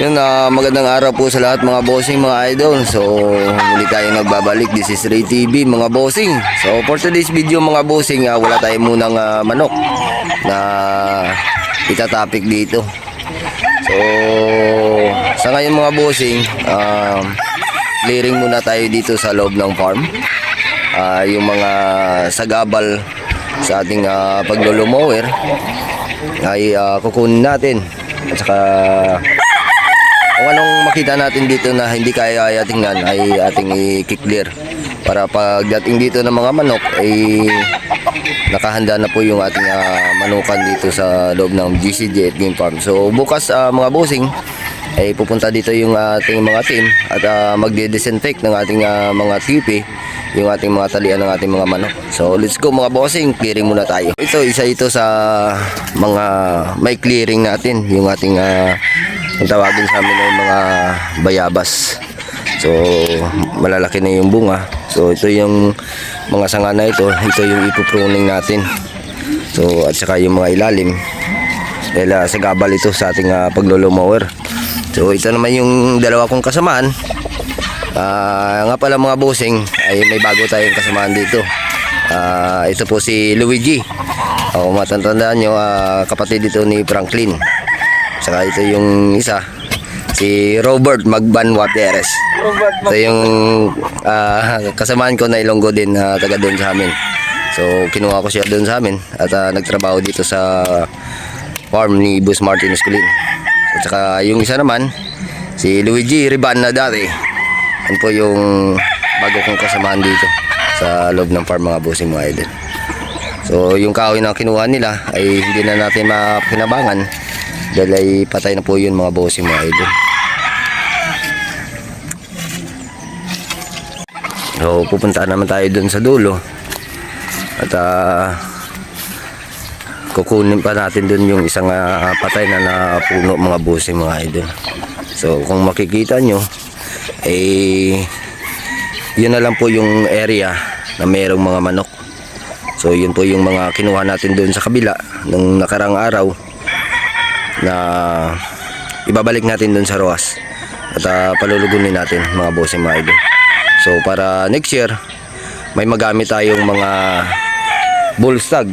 Yun, magandang araw po sa lahat mga bossing, mga idol. So, muli tayo nagbabalik. This is Ray TV, mga bossing. So, for today's video mga bossing, wala tayo munang manok na itatopic dito. So, sa ngayon mga bossing, clearing muna tayo dito sa loob ng farm. Yung mga sagabal sa ating paglulumower ay kukunin natin. At saka kung anong makita natin dito na hindi kaya tingnan ay ating i-clear para pagdating dito ng mga manok ay nakahanda na po yung ating manukan dito sa loob ng GCJ at Game Farm. So bukas mga bossing ay pupunta dito yung ating mga team at magde-disinfect ng ating mga tipi, yung ating mga talian ng ating mga manok. So let's go mga bossing, clearing muna tayo. Isa ito sa mga may clearing natin, yung ating ang tawagin sa amin ng mga bayabas. So malalaki na yung bunga. So ito yung mga sanga na ito yung ipupruning natin. So at saka yung mga ilalim dahil sagabal ito sa ating paglulumower. So ito naman yung dalawa kong kasamaan. Nga pala mga bossing ay may bago tayong kasamaan dito. Ito po si Luigi. Kung matatandaan nyo, kapatid dito ni Franklin. Saka ito yung isa, si Robert Magbanwa Perez. Ito yung kasamaan ko na Ilonggo din, taga doon sa amin. So kinuha ko siya doon sa amin at nagtrabaho dito sa farm ni Boss Martin Esculin. At saka yung isa naman, si Luigi Riban na dati. Yan po yung bago kong kasamaan dito sa loob ng farm mga bossing, mga idol. So yung kahoy na kinuha nila ay hindi na natin mapakinabangan dahil ay patay na po yun mga bossing, mga idol. So pupunta naman tayo dun sa dulo at kukunin pa natin dun yung isang patay na puno mga bossing, mga idol. So kung makikita nyo yun na lang po yung area na mayroong mga manok. So yun po yung mga kinuha natin dun sa kabila nung nakarang araw na ibabalik natin dun sa Roas at palulugunin natin mga bossing, mga idol. So para next year may magamit tayong mga bullstag.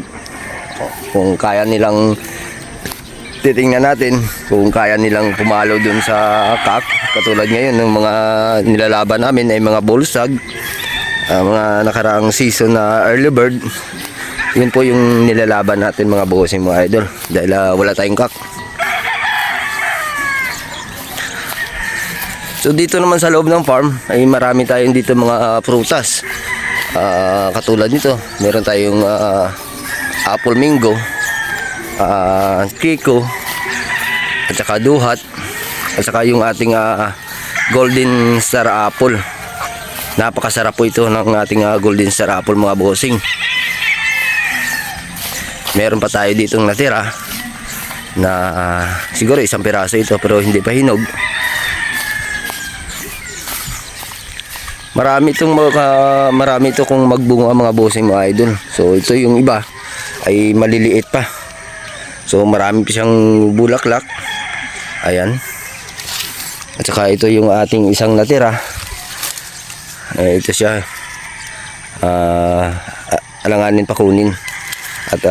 Kung kaya nilang titingnan natin kung kaya nilang pumalo dun sa kak, katulad ngayon ng mga nilalaban namin ay mga bullstag, mga nakaraang season na early bird. Yun po yung nilalaban natin mga bossing, mga idol, dahil wala tayong kak. So dito naman sa loob ng farm ay marami tayong dito mga prutas. Katulad nito, meron tayong apple mango, kiko, at saka duhat, at saka yung ating golden star apple. Napakasarap po ito ng ating golden star apple mga bossing. Meron pa tayo ditong natira na siguro isang piraso ito pero hindi pa hinog. Marami ito kung magbunga mga bossing, mga idol. So ito yung iba ay maliliit pa. So marami pa siyang bulaklak. Ayan. At saka ito yung ating isang natira. Ito siya. Alanganin pa kunin at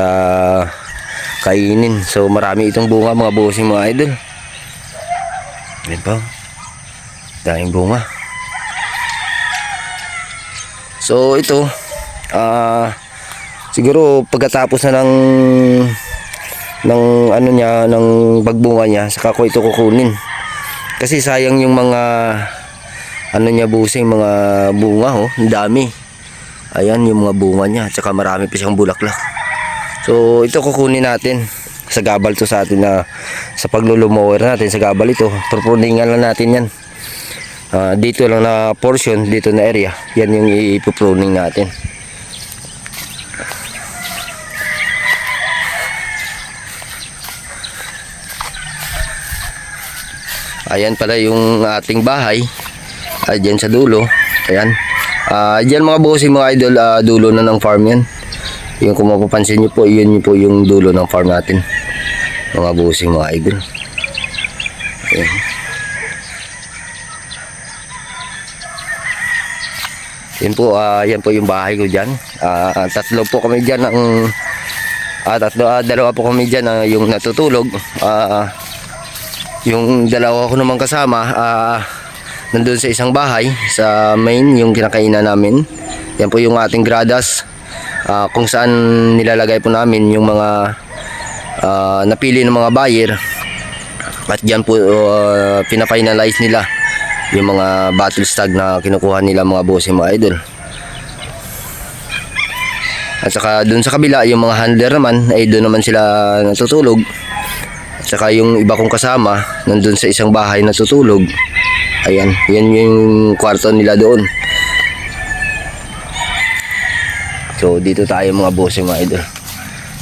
kainin. So marami itong bunga mga bossing, mga idol. Ayan pa. Daming bunga. So ito siguro pagkatapos na ng ano niya, ng pagbunga niya, saka ko ito kukunin. Kasi sayang yung mga ano niya bossing, mga bunga, ang dami. Ayan yung mga bunga niya, saka marami pa siyang bulaklak. So ito kukunin natin. Sagabal to sa atin na sa paglulumower natin, sagabal ito. Pruningan lang natin yan. Dito lang na portion, dito na area, yan yung ipupruning natin. Ayan pala yung ating bahay, dyan sa dulo. Ayan, dyan mga bossing, mga idol, dulo na ng farm yan. Yung kung mapapansin nyo po, yun po yung dulo ng farm natin mga bossing, mga idol. Ayan. Yan po yung bahay ko dyan. Tatlo po kami dyan dalawa po kami dyan yung natutulog. Yung dalawa ko naman kasama nandun sa isang bahay sa main, yung kinakainan namin. Yan po yung ating gradas, kung saan nilalagay po namin yung mga napili ng mga buyer. At dyan po pina-finalize nila yung mga battle stag na kinukuha nila mga bossing, mga idol. At saka dun sa kabila, yung mga handler naman ay doon naman sila natutulog. At saka yung iba kong kasama nandun sa isang bahay natutulog. Ayan, yan yung kwarto nila doon. So dito tayo mga bossing, mga idol.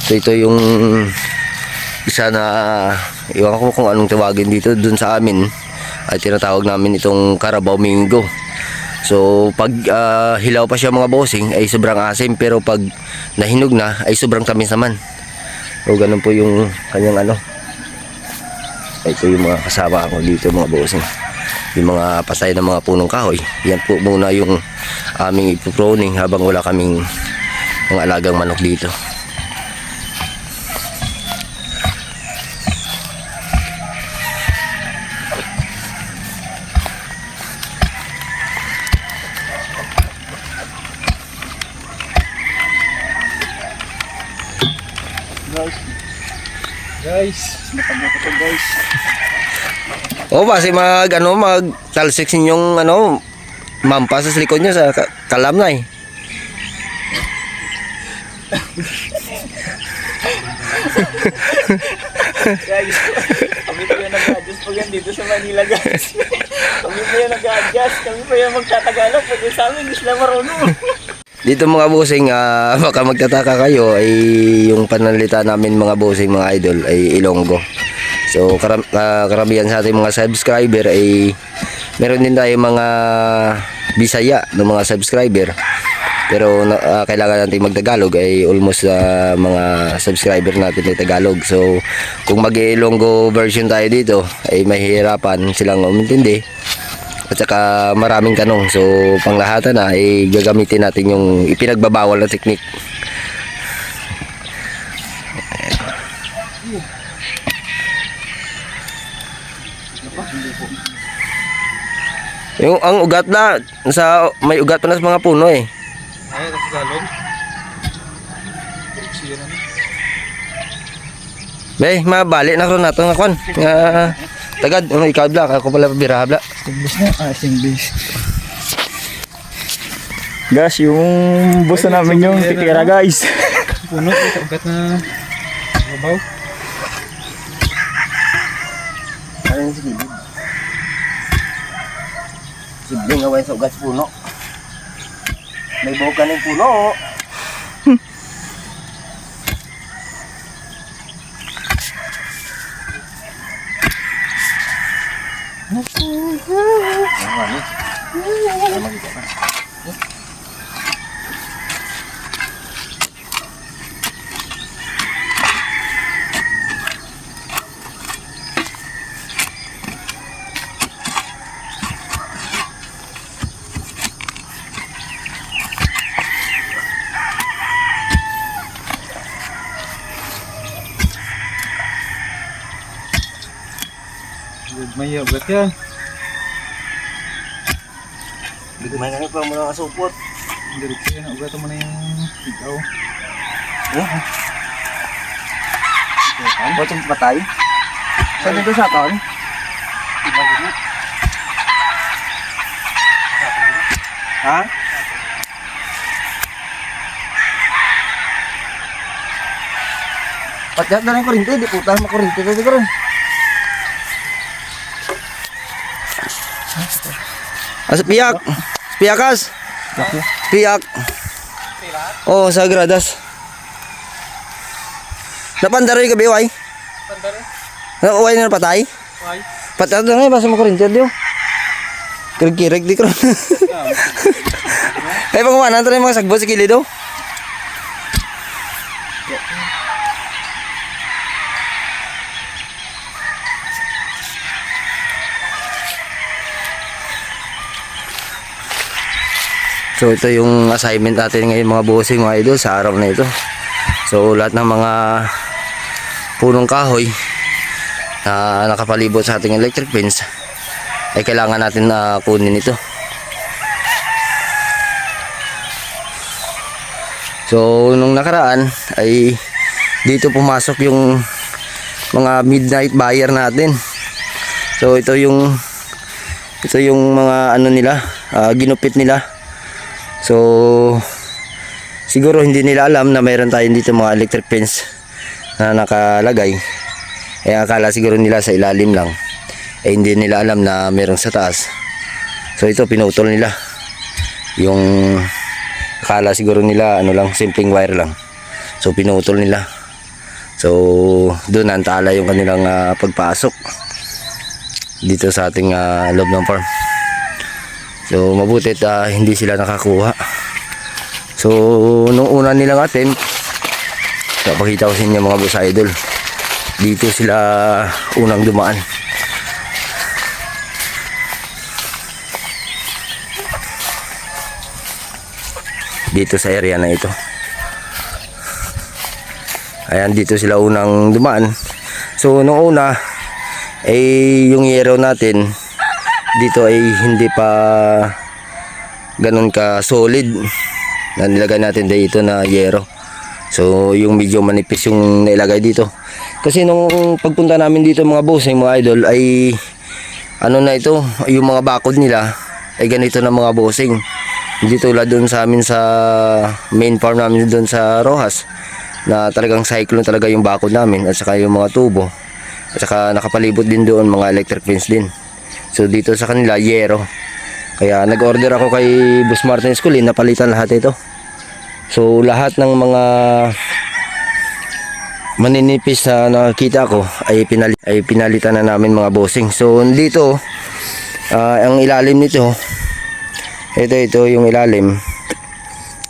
So ito yung isa na, iwan ko kung anong tawagin dito dun sa amin, ay tinatawag namin itong Carabao Mingo. So pag hilaw pa siya mga bossing ay sobrang asim, pero pag nahinog na ay sobrang tamis naman. So ganun po yung kanyang ito yung mga kasama ko dito mga bossing, yung mga pasay ng mga punong kahoy. Yan po muna yung aming ipuproning habang wala kaming mga alagang manok dito. Guys, matagot ko guys. Kasi mag talsik yung mampas sa likod niya sa kalam na eh. Guys, kami pa yung nag-adjust pag yan dito sa Manila guys. Kami pa yung nag-adjust, kami pa yung magtatagalog pag sa amin, hindi sila marunong. Dito mga bossing, baka magtataka kayo, ay yung pananalita namin mga bossing, mga idol, ay Ilonggo. So karamihan sa ating mga subscriber ay meron din tayo mga Bisaya ng mga subscriber. Pero kailangan natin magtagalog, ay almost mga subscriber natin ay Tagalog. So kung mag-Ilonggo version tayo dito ay mahihirapan silang umintindi. At saka maraming tanong. So panglahatan na ay gagamitin natin yung ipinagbabawal na teknik. Yung ang ugat na may ugat pa na sa mga puno eh. Ay, kasi galon. Bay, mabali na ron nato nga kon. Tagad, ikaw bla, ako pala pabira bla. English na? English. Guys, yung boss na namin yung tikira guys. Puno, ugat na babaw. Ayun si Bibi. Sibling away sa ugat sa puno. May buhok ka ng puno. May ugat yan. May ganun pa muna kasupot. Diretso yan, ugat mo na yung ikaw. Botong patay. Saan dito sa akin? Ha? Patyat na rin kurinti, di putas mo kurinti kasi ko rin. Piyak. Piyakas. Piyak. Oh, sa gradas. Napandaroy ka biway? Pandaro? Naway na patay? Why? Patay na nga, basta mo kurinti diyo. Kirig-kirig di ko. Ay, pangumanan ito na yung mga sagbot sa kilid oh. So ito yung assignment natin ngayon mga bossing mga idol sa araw na ito. So lahat ng mga punong kahoy na nakapalibot sa ating electric fence ay kailangan natin na kunin ito. So nung nakaraan ay dito pumasok yung mga midnight buyer natin. So ito yung mga ano nila, ginupit nila. So siguro hindi nila alam na mayroon tayong dito mga electric fence na nakalagay. Akala siguro nila sa ilalim lang. Hindi nila alam na mayroon sa taas. So ito pinutol nila. Yung akala siguro nila ano lang, simpleng wire lang. So pinutol nila. So doon antala yung kanilang pagpasok dito sa ating loob ng farm. So mabuti at hindi sila nakakuha. So nung una nilang attempt, napakita ko sa inyo mga boss idol, dito sila unang dumaan. Dito sa area na ito. Ayan, dito sila unang dumaan. So nung una yung yero natin dito ay hindi pa ganun ka solid na nilagay natin dito na yero. So yung medyo manipis yung nilagay dito. Kasi nung pagpunta namin dito mga bossing mga idol ay ano na ito, yung mga bakod nila ay ganito na mga bossing. Hindi tulad doon sa amin sa main farm namin doon sa Rojas na talagang cyclone talaga yung bakod namin at saka yung mga tubo. At saka nakapalibot din doon mga electric fence din. So dito sa kanila yero. Kaya nag-order ako kay Boss Martin Esculin na palitan lahat ito. So lahat ng mga maninipis na nakita ko ay pinalitan na namin mga bossing. So dito ang ilalim nito, ito yung ilalim.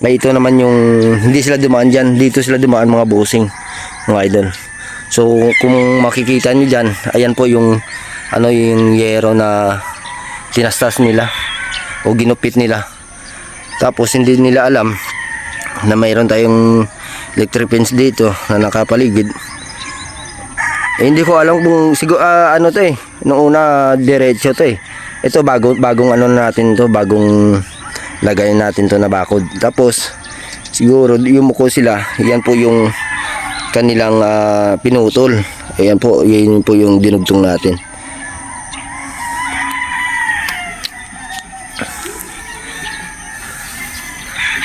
Ay ito naman yung hindi sila dumaan dyan, dito sila dumaan mga bossing mga idol. So kung makikita nyo dyan, ayan po yung ano yung yero na tinastas nila o ginupit nila. Tapos hindi nila alam na mayroon tayong electric fence dito na nakapaligid. Hindi ko alam kung siguro ano to nung una diretso to Ito bagong ano natin to, bagong lagay natin to na bakod. Tapos siguro yumuko sila, yan po yung kanilang pinutol. Ayan po, yun po yung dinugtong natin.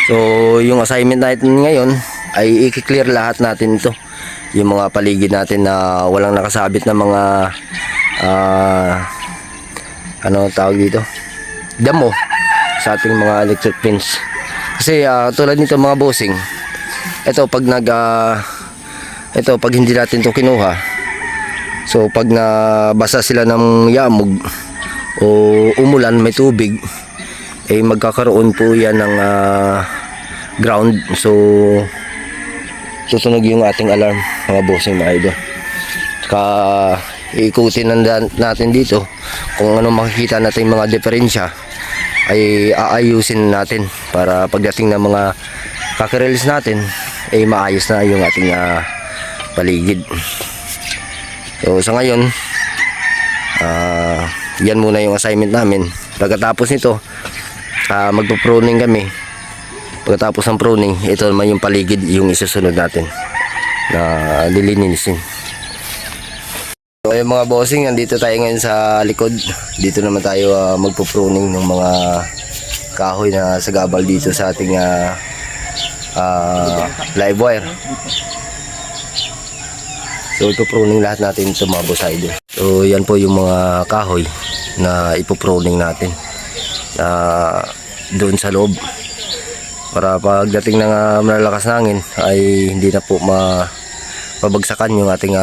So yung assignment natin ngayon ay i-clear lahat natin ito. Yung mga paligid natin na walang nakasabit na mga ano tawag dito, damo sa ating mga electric fence. Kasi tulad nito mga bossing, ito pag pag hindi natin to kinuha, so pag nabasa sila ng yamog o umulan, may tubig, magkakaroon po yan ng ground. So tutunog yung ating alarm mga bossing mga idol. Iikutin natin dito kung ano makikita natin mga diferensya ay aayusin natin para pagdating ng mga kakirels natin ay maayos na yung ating paligid. So sa ngayon yan muna yung assignment namin. Pagkatapos nito magpo-pruning kami. Pagkatapos ng pruning, ito naman yung paligid yung isusunod natin na lilinisin. So ayun mga bossing, nandito tayo ngayon sa likod. Dito naman tayo magpo-pruning ng mga kahoy na sagabal dito sa ating live wire. So ipo-pruning lahat natin ito mga boss idol. So yan po yung mga kahoy na ipo-pruning natin doon sa loob, para pagdating ng malalakas na hangin ay hindi na po mabagsakan yung ating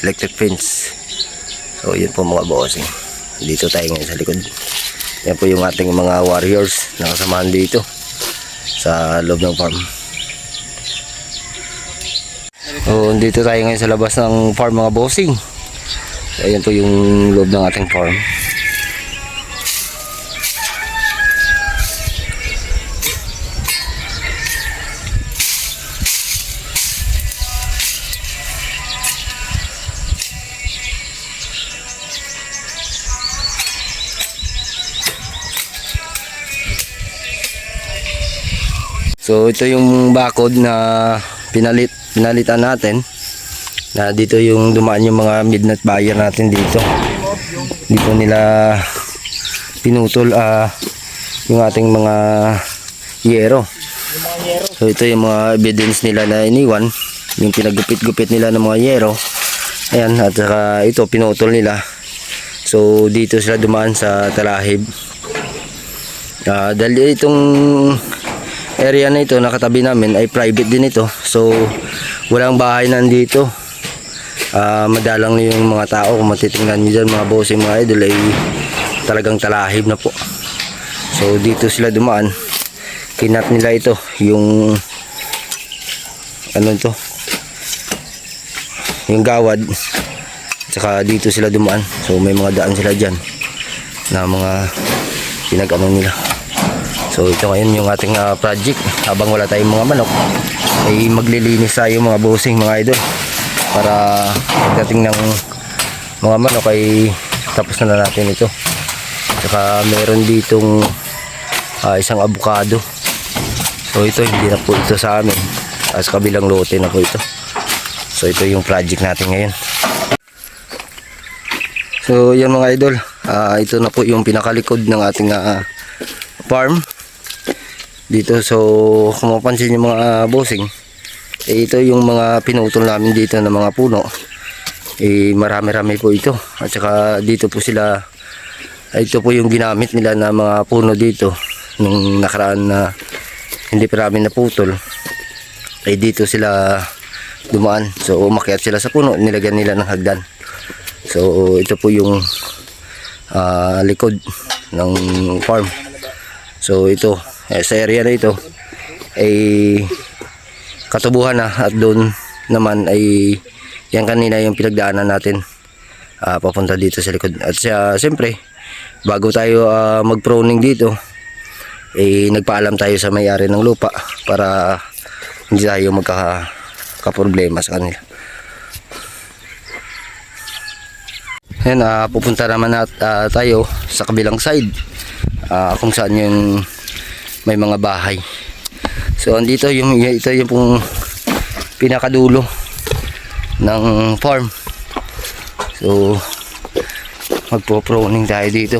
electric fence. So yun po mga bossing, dito tayo ngayon sa likod. Yan po yung ating mga warriors na kasamahan dito sa loob ng farm. So dito tayo ngayon sa labas ng farm mga bossing. Ayan po yung loob ng ating farm. So ito yung bakod na pinalitan natin. Na dito yung dumaan yung mga midnight buyer natin dito. Dito nila pinutol yung ating mga yero. Yung mga yero. So ito yung mga evidence nila na iniwan, yung pinagupit-gupit nila ng mga yero. Ayan, at saka ito pinutol nila. So dito sila dumaan sa talahib. Dahil itong area na ito nakatabi namin ay private din ito. So walang bahay nandito. Madalang yung mga tao, kung matitingnan nyo dyan mga bossing mga idol, ay talagang talahib na po. So dito sila dumaan, kinat nila ito yung ano ito, yung gawad, saka dito sila dumaan. So may mga daan sila dyan na mga pinag-ano nila. So ito ngayon yung ating project. Habang wala tayong mga manok ay maglilinis tayo mga bossing mga idol, para pagdating ng mga manok ay tapos na natin ito. Saka meron ditong isang avocado. So ito hindi na po ito sa amin, sa kabilang lote na po ito. So ito yung project natin ngayon. So yan mga idol, ito na po yung pinakalikod ng ating farm dito. So kung mapansin yung mga bossing, ito yung mga pinutol namin dito ng mga puno. Marami-rami po ito. At saka dito po sila, ito po yung ginamit nila na mga puno dito nung nakaraan na hindi pa namin naputol. Dito sila dumaan. So umakyat sila sa puno, nilagyan nila ng hagdan. So ito po yung likod ng farm. So ito, sa area na ito ay katubuhan na, at doon naman ay yan kanina yung pinagdaanan natin papunta dito sa likod. At siyempre bago tayo mag-proning dito nagpaalam tayo sa may-ari ng lupa para hindi tayo magkakaproblema sa kanila. Yan, pupunta naman tayo sa kabilang side kung saan yung may mga bahay. So andito ito yung pong pinakadulo ng farm. So magpo-proning tayo dito.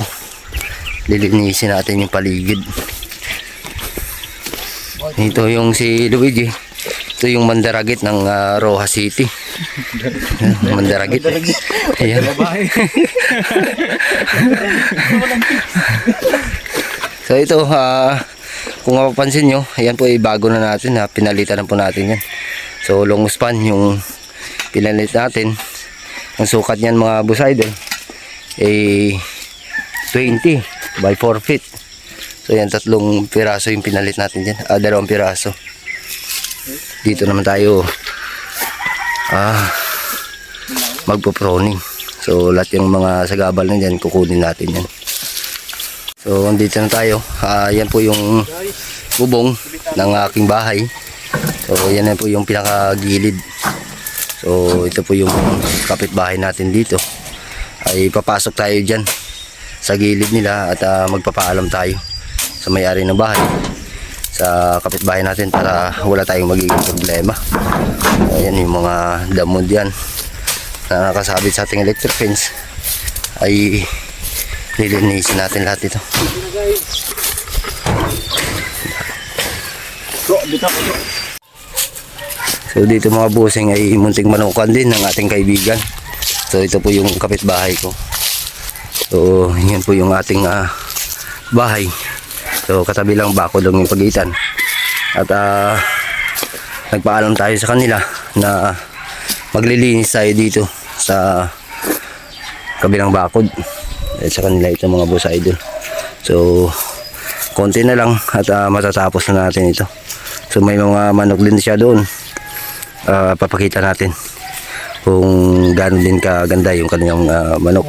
Lilinisin natin yung paligid. Ito yung si Luigi. Ito yung mandaragit ng Rojas City. Mandaragit. Ayan. So ito, kung mapapansin nyo, ayan po ay bago na natin, pinalitan na po natin yan. So long span yung pinalit natin. Ang sukat niyan mga busider ay 20 by 4 feet. So yan, 3 piraso yung pinalit natin dyan, 2 piraso. Dito naman tayo magpo-proning. So lahat yung mga sagabal na dyan, kukunin natin yan. So andito na tayo. Yan po yung bubong ng aking bahay. So yan na po yung pinakagilid. So ito po yung kapitbahay natin dito. Ay papasok tayo dyan sa gilid nila at magpapaalam tayo sa may-ari ng bahay, sa kapitbahay natin, para wala tayong magiging problema. Ayan yung mga damo dyan na nakasabit sa ating electric fence, ay lilinisin natin lahat ito. So dito mga bossing ay munting manukan din ng ating kaibigan. So ito po yung kapitbahay ko. So yan po yung ating bahay. So katabi lang, bako lang yung pagitan. At nagpaalam tayo sa kanila na maglilinis tayo dito sa kabilang bakod. At sa kanila ito mga boss idol. So konti na lang at matatapos na natin ito. So may mga manok din siya doon. Papakita natin kung gaano din kaganda yung kanyang manok.